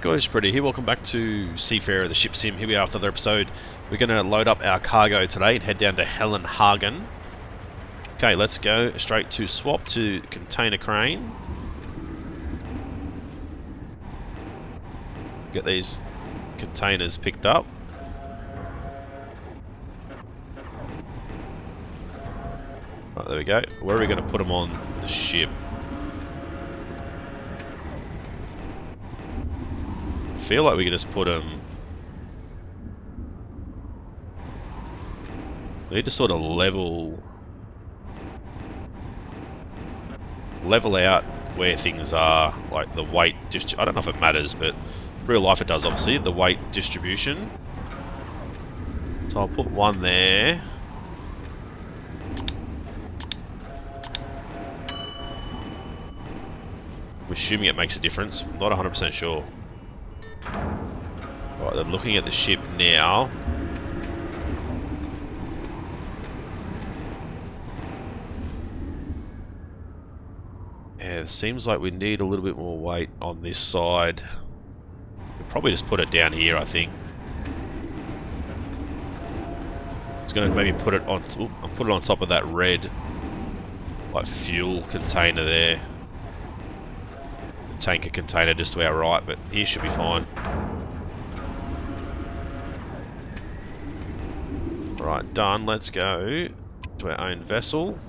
guys, Britto here. Welcome back to Seafarer, the ship sim. Here we are after another episode. We're going to load up our cargo today and head down to Hellenhagen. Okay, let's go straight to swap to container crane. Get these containers picked up. Right, there we go. Where are we going to put them on the ship? I feel like we can just put them... We need to sort of level out where things are, like the weight I don't know if it matters, but real life it does, obviously, the weight distribution. So I'll put one there. I'm assuming it makes a difference. I'm not 100% sure. Right, I'm looking at the ship now. Yeah, it seems like we need a little bit more weight on this side. We'll probably just put it down here, I think. It's going to maybe put it on. I'll put it on top of that red, like, fuel container there. Tanker container just to our right, but here should be fine. Right, done. Let's go to our own vessel.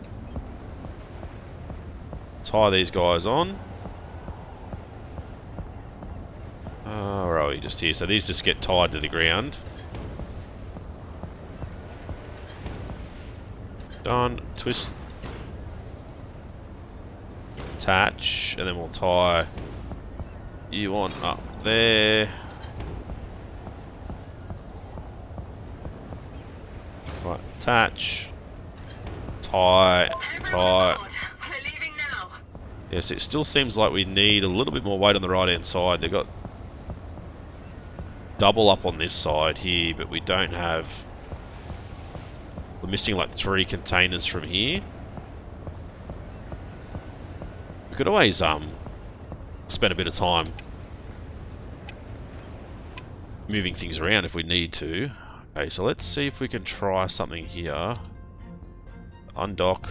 Tie these guys on. Where are we? Just here. So these just get tied to the ground. Done. Twist. Attach. And then we'll tie you on up there. Right. Attach. Tie. Yes, it still seems like we need a little bit more weight on the right hand side. They've got double up on this side here, but we don't have... We're missing like 3 containers from here. We could always spend a bit of time moving things around if we need to. Okay, so let's see if we can try something here. Undock.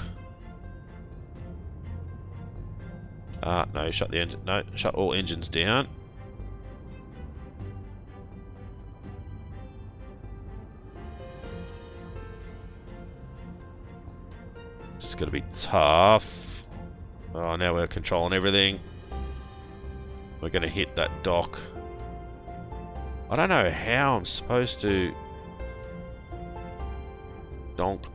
No, shut the engine. No, shut all engines down. This is going to be tough. Oh, now we're controlling everything. We're going to hit that dock. I don't know how I'm supposed to... Donk.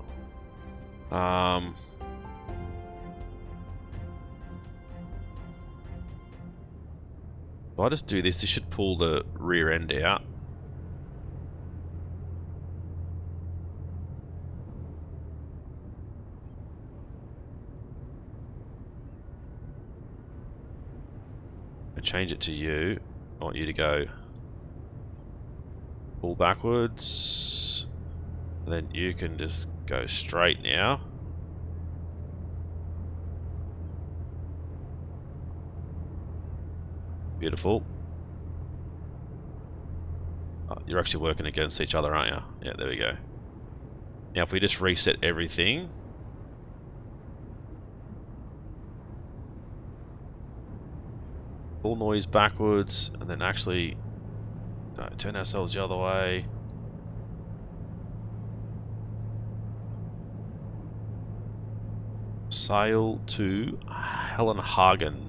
If I just do this, this should pull the rear end out. And change it to you. I want you to go pull backwards. And then you can just go straight now. Beautiful. Oh, you're actually working against each other, aren't you? Yeah, there we go. Now if we just reset everything. Pull noise backwards, and then actually turn ourselves the other way. Sail to Hellenhagen.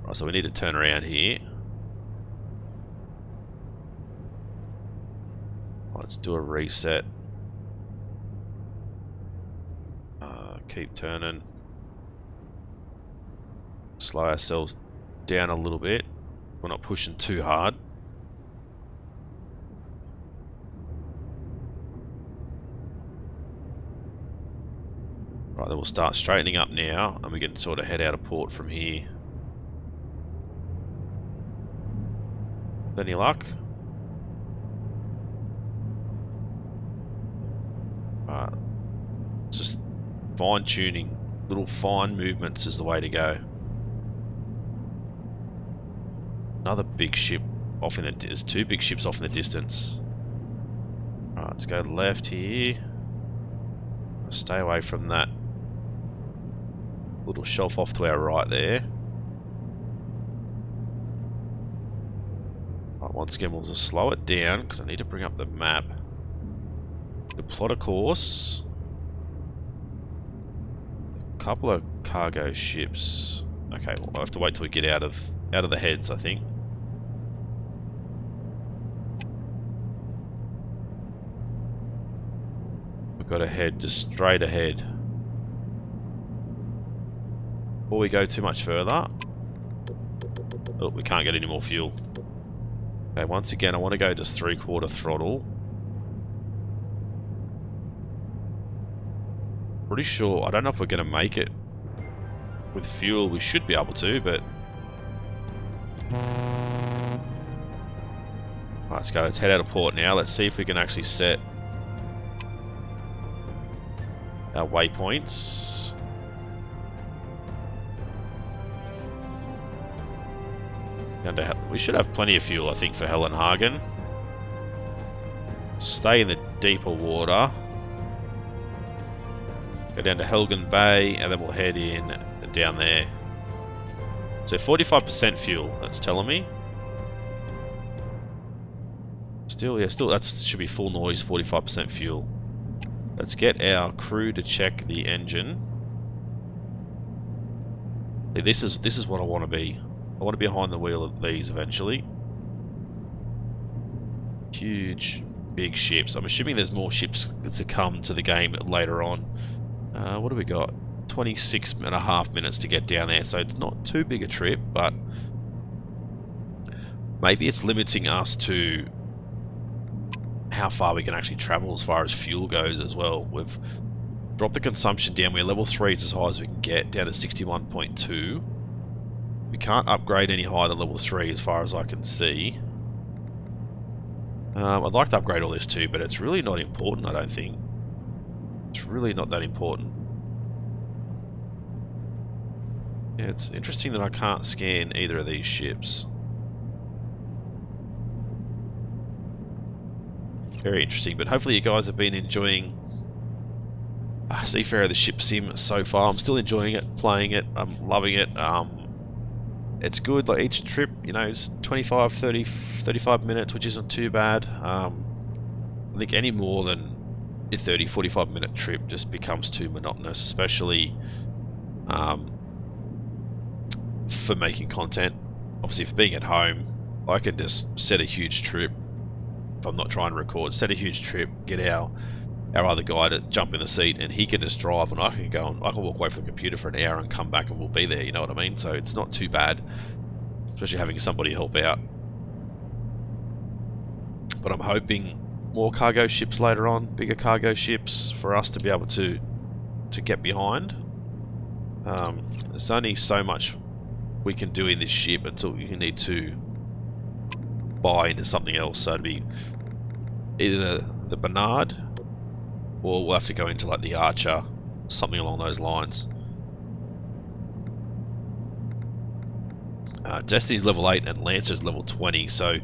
Right, so we need to turn around here. Let's do a reset. Keep turning. Slow ourselves down a little bit. We're not pushing too hard. Right, then we'll start straightening up now, and we can sort of head out of port from here. Any luck? Just fine tuning, little fine movements is the way to go. Another big ship off in the... There's two big ships off in the distance. Alright, let's go left here. Stay away from that little shelf off to our right there. Right, once again, we'll just slow it down because I need to bring up the map. To plot a course. A couple of cargo ships. Okay, well, I'll have to wait till we get out of the heads, I think. We've got to head just straight ahead. Before we go too much further. Oh, we can't get any more fuel. Okay, once again, I want to go just 3/4 throttle. Pretty sure, I don't know if we're going to make it with fuel. We should be able to, but... Alright, let's go. Let's head out of port now. Let's see if we can actually set our waypoints. We should have plenty of fuel, I think, for Hellenhagen. Stay in the deeper water. Go down to Helgen Bay, and then we'll head in and down there. So 45% fuel, that's telling me. Still, yeah, still, that should be full noise, 45% fuel. Let's get our crew to check the engine. Yeah, this is what I want to be. I want to be behind the wheel of these eventually. Huge, big ships. I'm assuming there's more ships to come to the game later on. What do we got? 26.5 minutes to get down there, so it's not too big a trip, but maybe it's limiting us to how far we can actually travel as far as fuel goes as well. We've dropped the consumption down. We're level 3, it's as high as we can get, down to 61.2. We can't upgrade any higher than level 3 as far as I can see. I'd like to upgrade all this too, but it's really not important, I don't think. It's really not that important. Yeah, it's interesting that I can't scan either of these ships. Very interesting, but hopefully you guys have been enjoying Seafarer the ship sim so far. I'm still enjoying it, playing it, I'm loving it. It's good, like each trip, you know, is 25, 30, 35 minutes, which isn't too bad. I think any more than a 30, 45 minute trip just becomes too monotonous, especially for making content. Obviously, for being at home, I can just set a huge trip. If I'm not trying to record, set a huge trip, get our other guy to jump in the seat, and he can just drive, and I can go and I can walk away from the computer for an hour and come back, and we'll be there. You know what I mean? So it's not too bad, especially having somebody help out. But I'm hoping more cargo ships later on, bigger cargo ships for us to be able to get behind. There's only so much we can do in this ship until you need to buy into something else. So it'd be either the Bernard, or we'll have to go into like the Archer, something along those lines. Destiny's level 8 and Lancer's level 20, so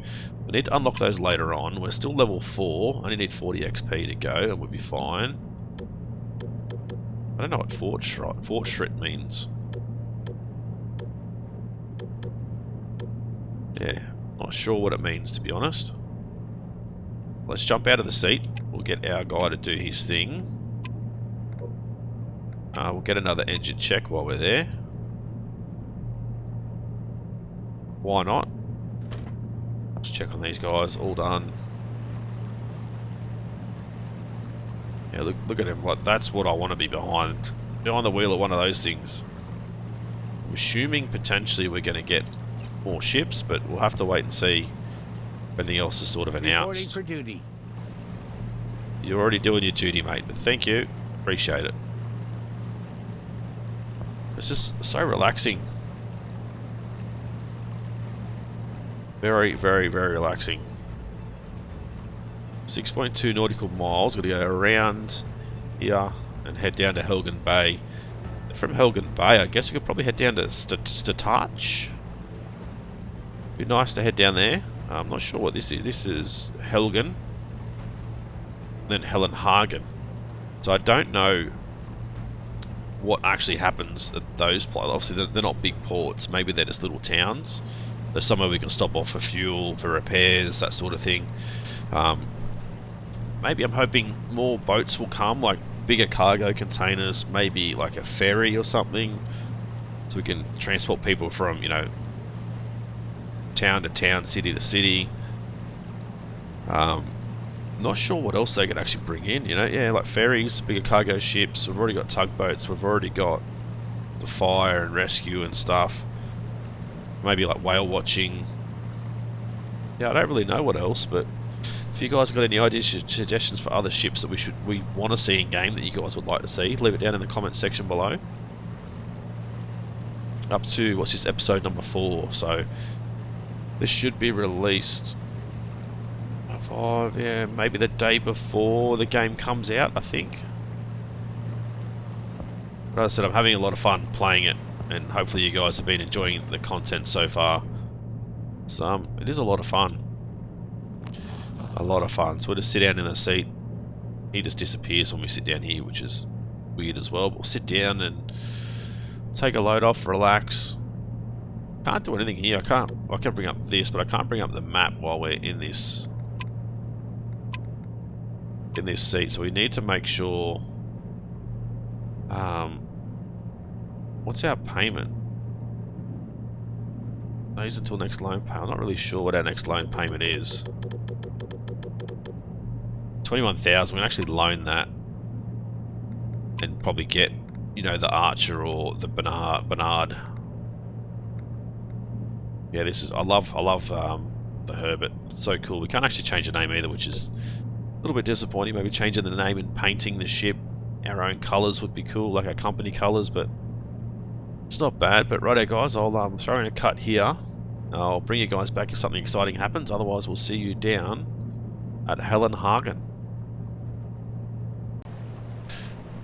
we need to unlock those later on. We're still level 4, only need 40 XP to go, and we'll be fine. I don't know what Fortschritt means. Yeah, not sure what it means, to be honest. Let's jump out of the seat. We'll get our guy to do his thing. We'll get another engine check while we're there. Why not? Let's check on these guys. All done. Yeah, look at him. Like, that's what I want to be behind the wheel of one of those things. I'm assuming potentially we're going to get more ships, but we'll have to wait and see. Everything else is sort of announced. For duty. You're already doing your duty, mate, but thank you. Appreciate it. This is so relaxing. Very, very, very relaxing. 6.2 nautical miles. Got to go around here and head down to Helgen Bay. From Helgen Bay, I guess we could probably head down to Statach. Be nice to head down there. I'm not sure what this is. This is Helgen, then Hellenhagen. So I don't know what actually happens at those places. Obviously, they're not big ports. Maybe they're just little towns. There's somewhere we can stop off for fuel, for repairs, that sort of thing. Maybe I'm hoping more boats will come, like bigger cargo containers, maybe like a ferry or something, so we can transport people from, you know, town to town, city to city. Not sure what else they could actually bring in, you know. Yeah, like ferries, bigger cargo ships. We've already got tugboats. We've already got the fire and rescue and stuff. Maybe like whale watching. Yeah, I don't really know what else, but if you guys got any ideas, suggestions for other ships that we want to see in game that you guys would like to see, leave it down in the comment section below. Up to, what's this, episode number 4, so this should be released 5, yeah, maybe the day before the game comes out, I think. But as I said, I'm having a lot of fun playing it, and hopefully you guys have been enjoying the content so far. It is a lot of fun. A lot of fun. So we'll just sit down in the seat. He just disappears when we sit down here, which is weird as well. But we'll sit down and take a load off, relax. Can't do anything here. I can bring up this, but I can't bring up the map while we're in this seat. So we need to make sure. What's our payment? Days until next loan payment. I'm not really sure what our next loan payment is. 21,000. We can actually loan that and probably get, you know, the Archer or the Bernard. Yeah, this is. I love the Herbert. It's so cool. We can't actually change the name either, which is a little bit disappointing. Maybe changing the name and painting the ship our own colours would be cool, like our company colours, but it's not bad. But righto guys, I'll throw in a cut here. I'll bring you guys back if something exciting happens. Otherwise, we'll see you down at Hellenhagen.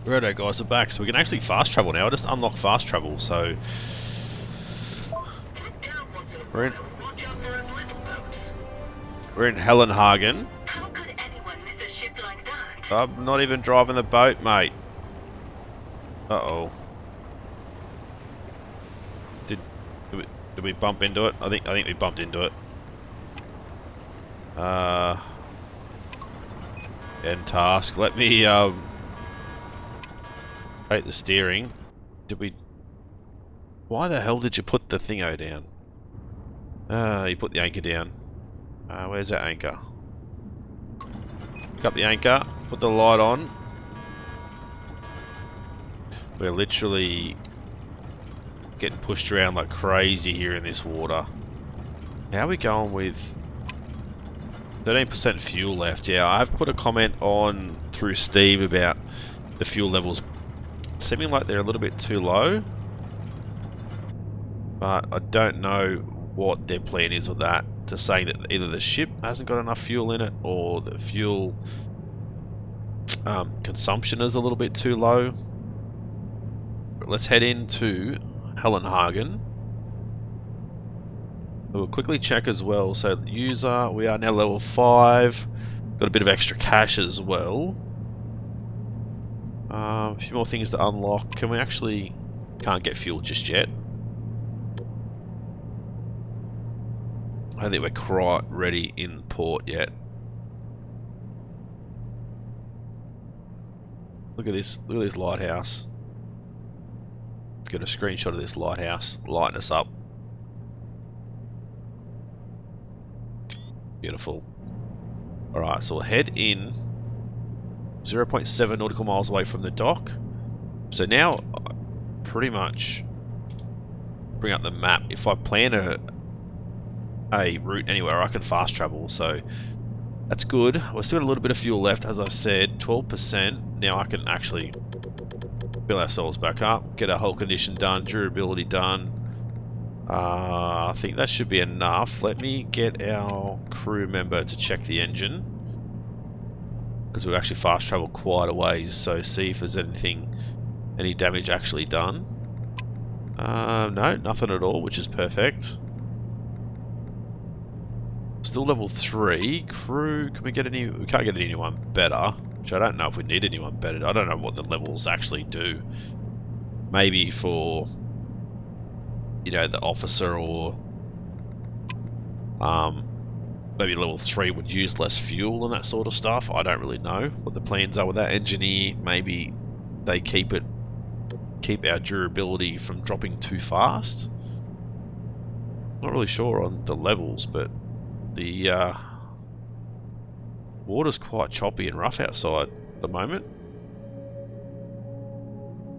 Righto guys, we're back. So we can actually fast travel now. I just unlock fast travel, so we're in Hellenhagen. How could anyone miss a ship like that? I'm not even driving the boat, mate. Uh-oh. Did we bump into it? I think we bumped into it. End task. Let me take the steering. Why the hell did you put the thingo down? You put the anchor down. Where's that anchor? Pick up the anchor, put the light on. We're literally getting pushed around like crazy here in this water. How are we going with 13% fuel left? Yeah, I've put a comment on through Steam about the fuel levels seeming like they're a little bit too low, but I don't know what their plan is with that. To saying that either the ship hasn't got enough fuel in it, or the fuel consumption is a little bit too low. But let's head into Hellenhagen. We'll quickly check as well. So user, we are now level 5. Got a bit of extra cash as well. A few more things to unlock. Can we actually... Can't get fuel just yet. I don't think we're quite ready in port yet. Look at this lighthouse. Let's get a screenshot of this lighthouse. Lighten us up. Beautiful. Alright, so we'll head in 0.7 nautical miles away from the dock. So now, pretty much bring up the map. If I plan a route anywhere, I can fast travel, so that's good. We've still got a little bit of fuel left, as I said, 12%. Now I can actually fill ourselves back up, get our hull condition done, durability done. I think that should be enough. Let me get our crew member to check the engine, because we've actually fast traveled quite a ways, so see if there's any damage actually done. No, nothing at all, which is perfect. Still level 3. Crew, can we get any... We can't get anyone better. Which I don't know if we need anyone better. I don't know what the levels actually do. Maybe for... You know, the officer or... maybe level 3 would use less fuel and that sort of stuff. I don't really know what the plans are with that. Engineer, maybe they keep our durability from dropping too fast. Not really sure on the levels, but the water's quite choppy and rough outside at the moment.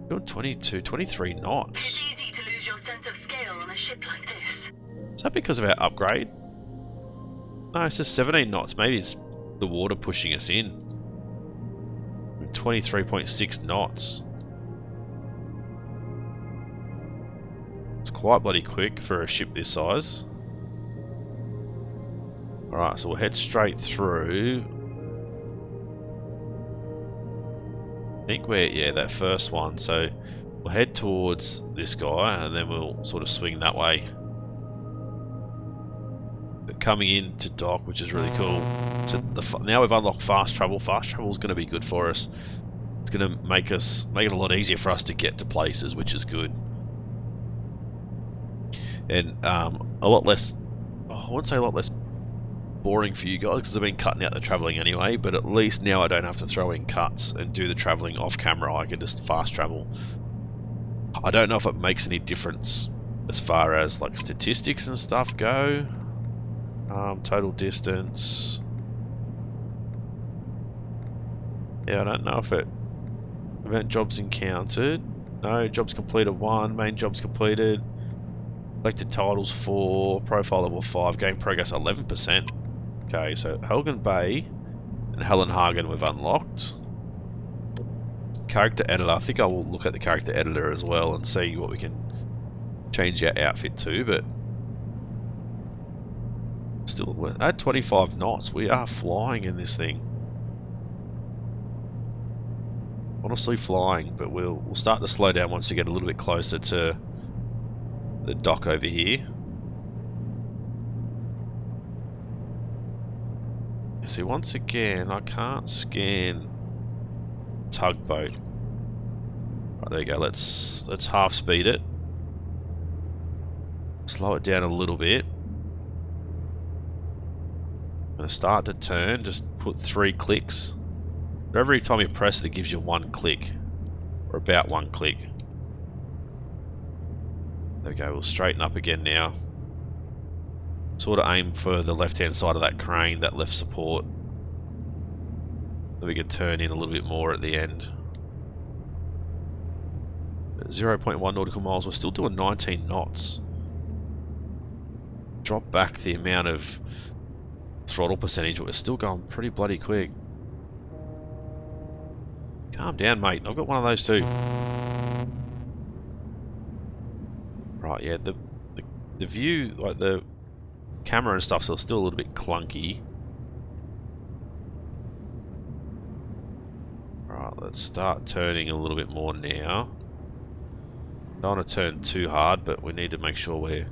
Doing 23 knots. It's easy to lose your sense of scale on a ship like this. Is that because of our upgrade? No, it's just 17 knots. Maybe it's the water pushing us in. 23.6 knots. It's quite bloody quick for a ship this size. Alright, so we'll head straight through. I think we're, yeah, that first one. So we'll head towards this guy and then we'll sort of swing that way. But coming into dock, which is really cool. So now we've unlocked fast travel. Fast travel is going to be good for us. It's going to make it a lot easier for us to get to places, which is good. And a lot less, I wouldn't say a lot less boring for you guys because I've been cutting out the travelling anyway, but at least now I don't have to throw in cuts and do the travelling off camera. I can just fast travel. I don't know if it makes any difference as far as like statistics and stuff go. Total distance. Yeah, I don't know if it... Event jobs encountered. No, jobs completed 1, main jobs completed. Collected titles 4, profile level 5, game progress 11%. Okay, so Helgen Bay and Helen Hagen we've unlocked. Character editor, I think I will look at the character editor as well and see what we can change our outfit to, but still we're at 25 knots. We are flying in this thing. Honestly flying, but we'll start to slow down once we get a little bit closer to the dock over here. You see, once again, I can't scan tugboat. Right, there you go. Let's half speed it. Slow it down a little bit. I'm going to start to turn. Just put 3 clicks. Every time you press it, it gives you 1 click. Or about 1 click. There we go, we'll straighten up again now. Sort of aim for the left-hand side of that crane, that left support. Then we can turn in a little bit more at the end. 0.1 nautical miles, we're still doing 19 knots. Drop back the amount of throttle percentage, but we're still going pretty bloody quick. Calm down, mate. I've got one of those too. Right, yeah, the view, like the camera and stuff, is still a little bit clunky. Right, let's start turning a little bit more now. Don't want to turn too hard, but we need to make sure we're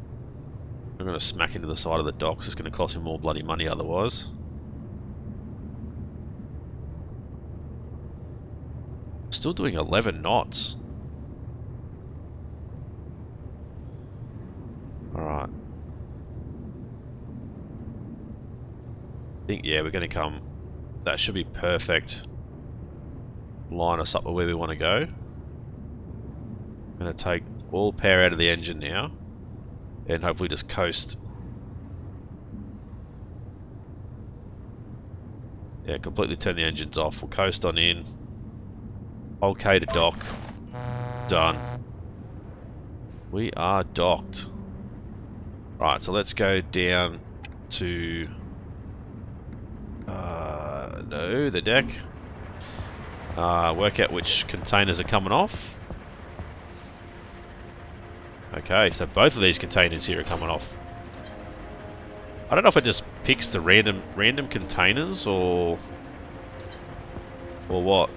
going to smack into the side of the dock, because it's going to cost him more bloody money otherwise. Still doing 11 knots. Alright. I think, yeah, we're going to come... That should be perfect. Line us up to where we want to go. I'm going to take all power out of the engine now. And hopefully just coast. Yeah, completely turn the engines off. We'll coast on in. Okay to dock. Done. We are docked. Right, so let's go down to no, the deck. Work out which containers are coming off. Okay, so both of these containers here are coming off. I don't know if it just picks the random containers or what.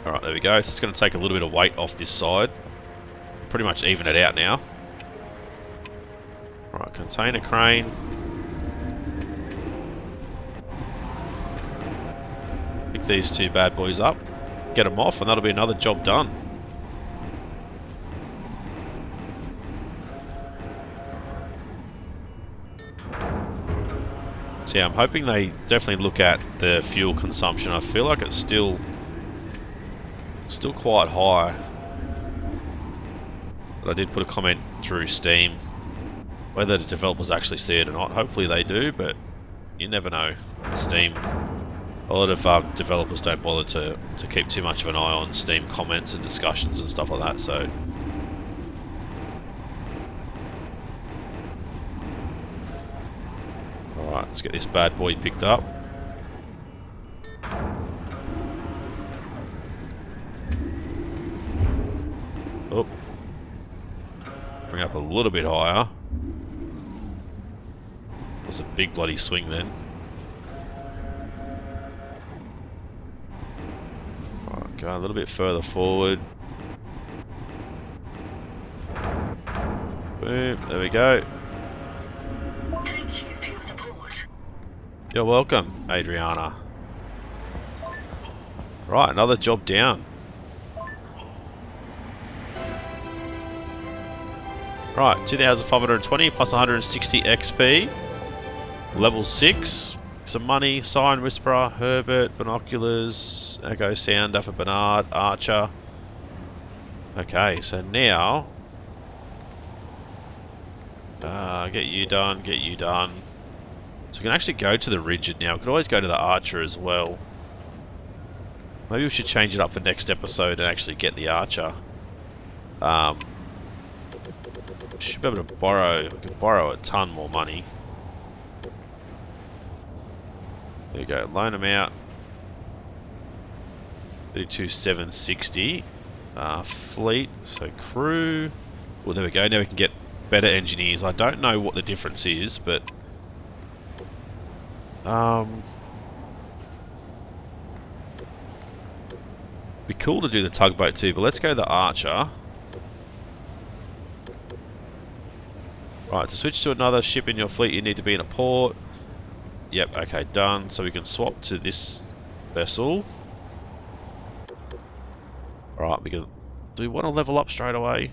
Alright, there we go. So it's going to take a little bit of weight off this side. Pretty much even it out now. Alright, container crane. Pick these two bad boys up. Get them off and that'll be another job done. So yeah, I'm hoping they definitely look at the fuel consumption. I feel like it's still quite high. But I did put a comment through Steam. Whether the developers actually see it or not, hopefully they do, but you never know. Steam, a lot of developers don't bother to keep too much of an eye on Steam comments and discussions and stuff like that, so... Alright, let's get this bad boy picked up. Oh. Bring up a little bit higher. That was a big bloody swing then. Alright, go a little bit further forward. Boom, there we go. You're welcome, Adriana. Right, another job down. Right, 2,520 plus 160 XP. Level 6. Some money, Siren Whisperer, Herbert, Binoculars, Echo Sounder for Bernard, Archer. Okay, so now... get you done, get you done. So we can actually go to the Rigid now. We could always go to the Archer as well. Maybe we should change it up for next episode and actually get the Archer. Should be able to borrow. We could borrow a ton more money. There you go. Loan them out. 32,760. Fleet. So crew. Well, there we go. Now we can get better engineers. I don't know what the difference is, but be cool to do the tugboat too, but let's go the Archer. Right, to switch to another ship in your fleet, you need to be in a port. Yep, okay, done. So we can swap to this vessel. Alright, we can... Do we want to level up straight away?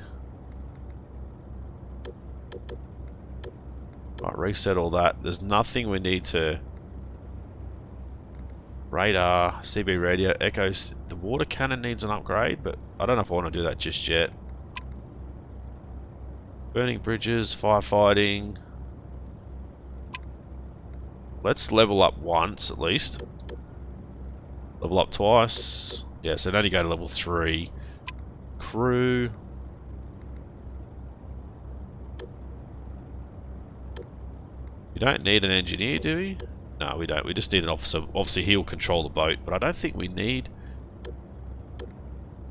Right, reset all that. There's nothing we need to... Radar, CB radio, echoes. The water cannon needs an upgrade, but I don't know if I want to do that just yet. Burning bridges, firefighting. Let's level up once at least. Level up twice. Yeah, so only go to level 3. Crew. We don't need an engineer, do we? No, we don't. We just need an officer. Obviously, he'll control the boat, but I don't think we need...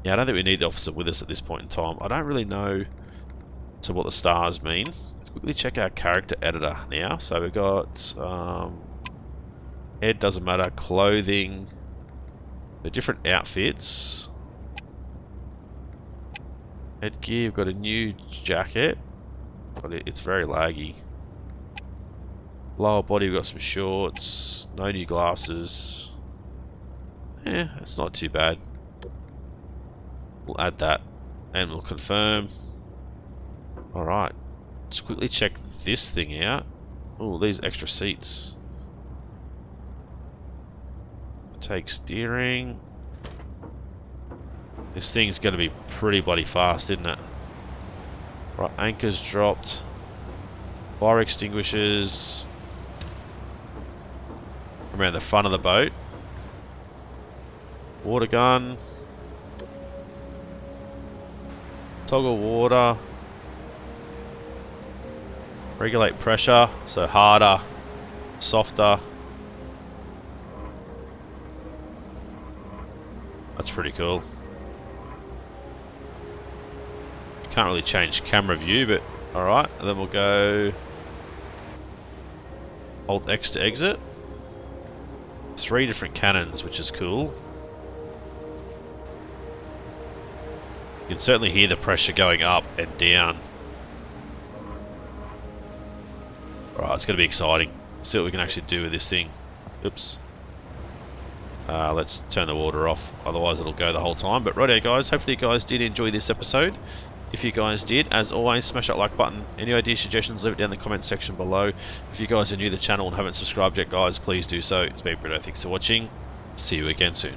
Yeah, I don't think we need the officer with us at this point in time. I don't really know what the stars mean. Let's quickly check our character editor now. So we've got... head doesn't matter. Clothing. The different outfits. Headgear, we've got a new jacket. But it's very laggy. Lower body, we've got some shorts. No new glasses. Yeah, it's not too bad. We'll add that. And we'll confirm. Alright. Let's quickly check this thing out. Oh, these extra seats. Take steering. This thing's going to be pretty bloody fast, isn't it? Right, anchors dropped. Fire extinguishers. Around the front of the boat. Water gun. Toggle water. Regulate pressure, so harder, softer. That's pretty cool. Can't really change camera view, but alright. And then we'll go... Hold X to exit. 3 different cannons, which is cool. can certainly hear the pressure going up and down. Alright, it's going to be exciting. See what we can actually do with this thing. Oops. Let's turn the water off, otherwise it'll go the whole time. But righto guys, hopefully you guys did enjoy this episode. If you guys did, as always, smash that like button. Any ideas, suggestions, leave it down in the comment section below. If you guys are new to the channel and haven't subscribed yet guys, please do so. It's been Britto, thanks for watching. See you again soon.